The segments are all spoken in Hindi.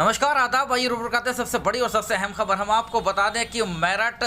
नमस्कार, आदाब। आइए रुक रुकाते सबसे बड़ी और सबसे अहम खबर हम आपको बता दें कि मेरठ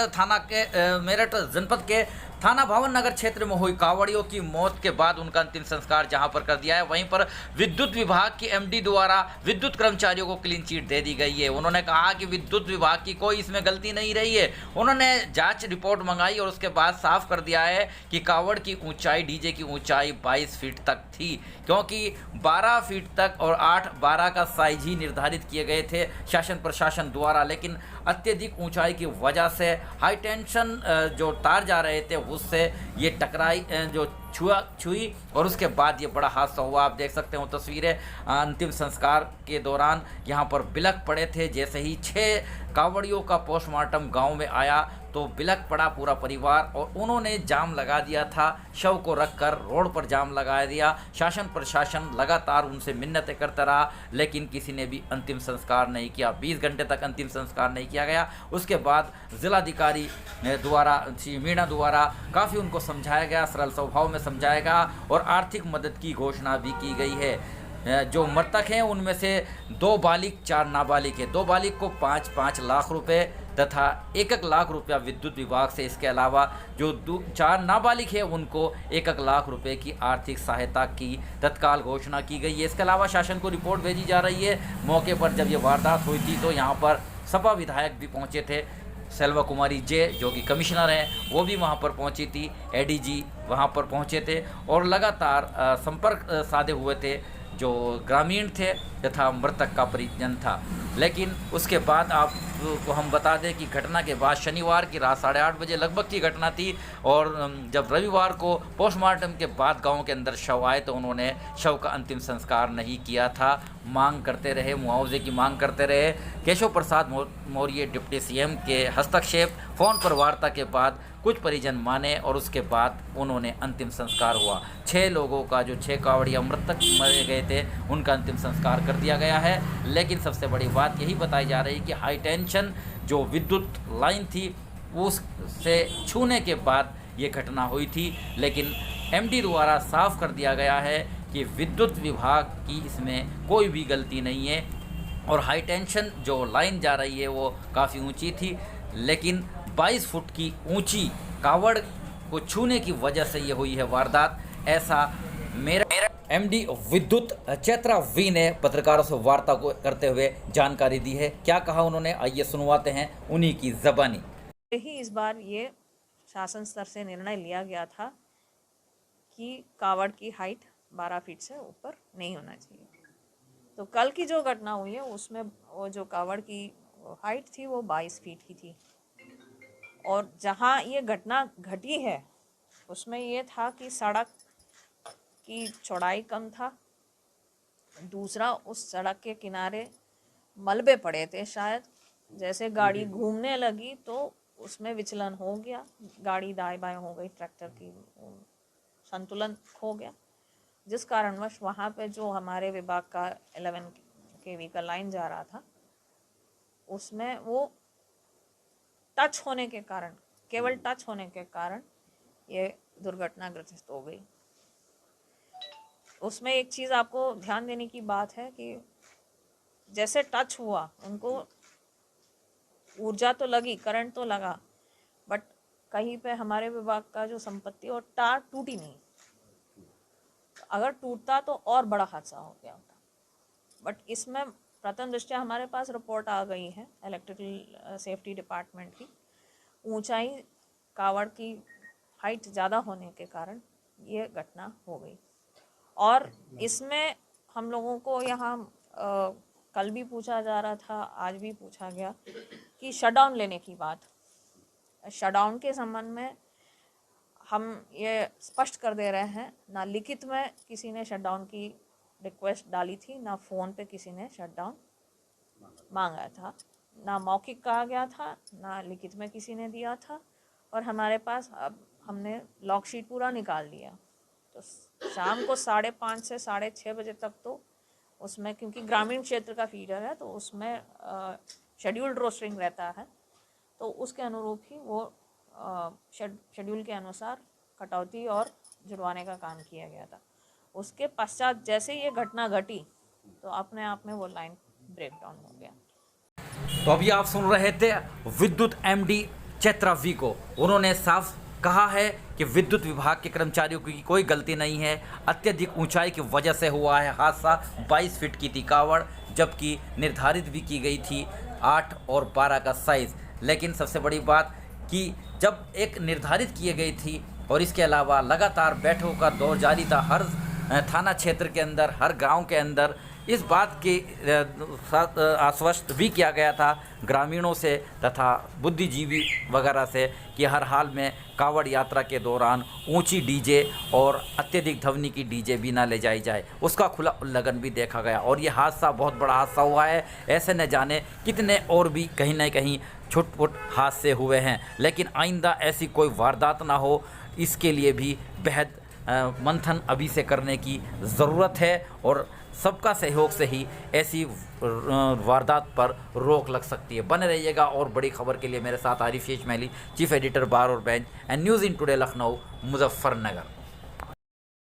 जनपद के थाना भावन नगर क्षेत्र में हुई कांवड़ियों की मौत के बाद उनका अंतिम संस्कार जहां पर कर दिया है, वहीं पर विद्युत विभाग की एमडी द्वारा विद्युत कर्मचारियों को क्लीन चिट दे दी गई है। उन्होंने कहा कि विद्युत विभाग की कोई इसमें गलती नहीं रही है। उन्होंने जांच रिपोर्ट मंगाई और उसके बाद साफ कर दिया है कि कांवड़ की ऊंचाई, डीजे की ऊंचाई 22 फीट तक थी, क्योंकि 12 फीट तक और 8-12 का साइज ही निर्धारित किए गए थे शासन प्रशासन द्वारा। लेकिन अत्यधिक ऊंचाई की वजह से हाई टेंशन जो तार जा रहे थे उससे ये टकराई, जो छुई और उसके बाद ये बड़ा हादसा हुआ। आप देख सकते हो तस्वीरें। अंतिम संस्कार के दौरान यहाँ पर बिलख पड़े थे। जैसे ही 6 कांवड़ियों का पोस्टमार्टम गांव में आया तो बिलख पड़ा पूरा परिवार और उन्होंने जाम लगा दिया था। शव को रखकर रोड पर जाम लगा दिया। शासन प्रशासन लगातार उनसे मिन्नतें करता रहा, लेकिन किसी ने भी अंतिम संस्कार नहीं किया। 20 घंटे तक अंतिम संस्कार नहीं किया गया। उसके बाद जिलाधिकारी द्वारा, श्री मीणा द्वारा काफ़ी उनको समझाया गया, सरल स्वभाव में समझाया गया और आर्थिक मदद की घोषणा भी की गई है। जो मृतक हैं उनमें से 2 बालिग 4 नाबालिग है। 2 बालिग को 5-5 लाख रुपए तथा 1-1 लाख रुपया विद्युत विभाग से, इसके अलावा जो 4 नाबालिग है उनको 1-1 लाख रुपए की आर्थिक सहायता की तत्काल घोषणा की गई है। इसके अलावा शासन को रिपोर्ट भेजी जा रही है। मौके पर जब ये वारदात हुई थी तो यहाँ पर सपा विधायक भी पहुँचे थे। सेल्वा कुमारी जे जो कि कमिश्नर हैं वो भी वहाँ पर पहुँची थी। एडीजी वहाँ पर पहुँचे थे और लगातार संपर्क साधे हुए थे जो ग्रामीण थे तथा मृतक का परिजन था। लेकिन उसके बाद आपको हम बता दें कि घटना के बाद शनिवार की रात 8:30 बजे लगभग की घटना थी और जब रविवार को पोस्टमार्टम के बाद गांव के अंदर शव आए तो उन्होंने शव का अंतिम संस्कार नहीं किया था। मांग करते रहे, मुआवजे की मांग करते रहे। केशव प्रसाद मौर्य डिप्टी सीएम के हस्तक्षेप, फ़ोन पर वार्ता के बाद कुछ परिजन माने और उसके बाद उन्होंने अंतिम संस्कार हुआ। 6 लोगों का, जो 6 कांवड़िया मृतक मरे गए थे, उनका अंतिम संस्कार कर दिया गया है। लेकिन सबसे बड़ी बात यही बताई जा रही है कि हाई टेंशन जो विद्युत लाइन थी उससे छूने के बाद ये घटना हुई थी। लेकिन एमडी द्वारा साफ कर दिया गया है कि विद्युत विभाग की इसमें कोई भी गलती नहीं है और हाई टेंशन जो लाइन जा रही है वो काफ़ी ऊंची थी, लेकिन 22 फुट की ऊंची कावड़ को छूने की वजह से ये हुई है वारदात। ऐसा मेरा एमडी विद्युत चैत्रा वी ने पत्रकारों से वार्ता को करते हुए जानकारी दी है। क्या कहा उन्होंने, आइए सुनवाते हैं उन्हीं की ज़बानी। ही इस बार ये शासन स्तर से निर्णय लिया गया था कि कावड़ की हाइट 12 फीट से ऊपर नहीं होना चाहिए। तो कल की जो घटना हुई है उसमें वो जो कावड़ की हाइट थी वो 22 फीट की थी और जहाँ ये घटना घटी है उसमें ये था कि सड़क की चौड़ाई कम था। दूसरा, उस सड़क के किनारे मलबे पड़े थे, शायद जैसे गाड़ी घूमने लगी तो उसमें विचलन हो गया, गाड़ी दाएं बाएं हो गई, ट्रैक्टर की संतुलन खो गया, जिस कारणवश वहाँ पे जो हमारे विभाग का 11 kV का लाइन जा रहा था उसमें वो टच होने के कारण, केवल टच होने के कारण ये दुर्घटना ग्रसित हो गई। उसमें एक चीज़ आपको ध्यान देने की बात है कि जैसे टच हुआ उनको ऊर्जा तो लगी, करंट तो लगा, बट कहीं पे हमारे विभाग का जो संपत्ति और तार टूटी नहीं। अगर टूटता तो और बड़ा हादसा हो गया होता। बट इसमें प्रथम दृष्टया हमारे पास रिपोर्ट आ गई है इलेक्ट्रिकल सेफ्टी डिपार्टमेंट की, ऊंचाई कावड़ की हाइट ज़्यादा होने के कारण ये घटना हो गई। और इसमें हम लोगों को यहाँ कल भी पूछा जा रहा था, आज भी पूछा गया कि शटडाउन लेने की बात। शटडाउन के संबंध में हम ये स्पष्ट कर दे रहे हैं, ना लिखित में किसी ने शटडाउन की रिक्वेस्ट डाली थी, ना फ़ोन पे किसी ने शटडाउन मांगा था, ना मौखिक कहा गया था, ना लिखित में किसी ने दिया था। और हमारे पास अब हमने लॉग शीट पूरा निकाल लिया, तो शाम को 5:30 से 6:30 बजे तक तो उसमें, क्योंकि ग्रामीण क्षेत्र का फीडर है तो उसमें शेड्यूल्ड रोस्टरिंग रहता है, तो उसके अनुरूप ही वो शेड्यूल के अनुसार कटौती और जुड़वाने का काम किया गया था। उसके पश्चात जैसे ये घटना घटी तो अपने आप में वो लाइन ब्रेक डाउन हो गया। तो अभी आप सुन रहे थे विद्युत एमडी चैत्रा वी को। उन्होंने साफ कहा है कि विद्युत विभाग के कर्मचारियों की कोई गलती नहीं है, अत्यधिक ऊंचाई की वजह से हुआ है हादसा। 22 फीट की थी कावड़, जबकि निर्धारित भी की गई थी 8 और 12 का साइज़। लेकिन सबसे बड़ी बात कि जब एक निर्धारित की गई थी और इसके अलावा लगातार बैठकों का दौर जारी था हर थाना क्षेत्र के अंदर, हर गांव के अंदर, इस बात के साथ आश्वस्त भी किया गया था ग्रामीणों से तथा बुद्धिजीवी वगैरह से कि हर हाल में कावड़ यात्रा के दौरान ऊंची डीजे और अत्यधिक ध्वनि की डीजे भी ना ले जाई जाए। उसका खुला उल्लंघन भी देखा गया और ये हादसा बहुत बड़ा हादसा हुआ है। ऐसे न जाने कितने और भी कहीं ना कहीं छुटपुट हादसे हुए हैं, लेकिन आइंदा ऐसी कोई वारदात ना हो, इसके लिए भी बेहद मंथन अभी से करने की ज़रूरत है और सबका सहयोग से ही ऐसी वारदात पर रोक लग सकती है। बने रहिएगा और बड़ी खबर के लिए मेरे साथ आरिफ शेष महली, चीफ एडिटर बार और bench and news in today Lucknow Muzaffarnagar.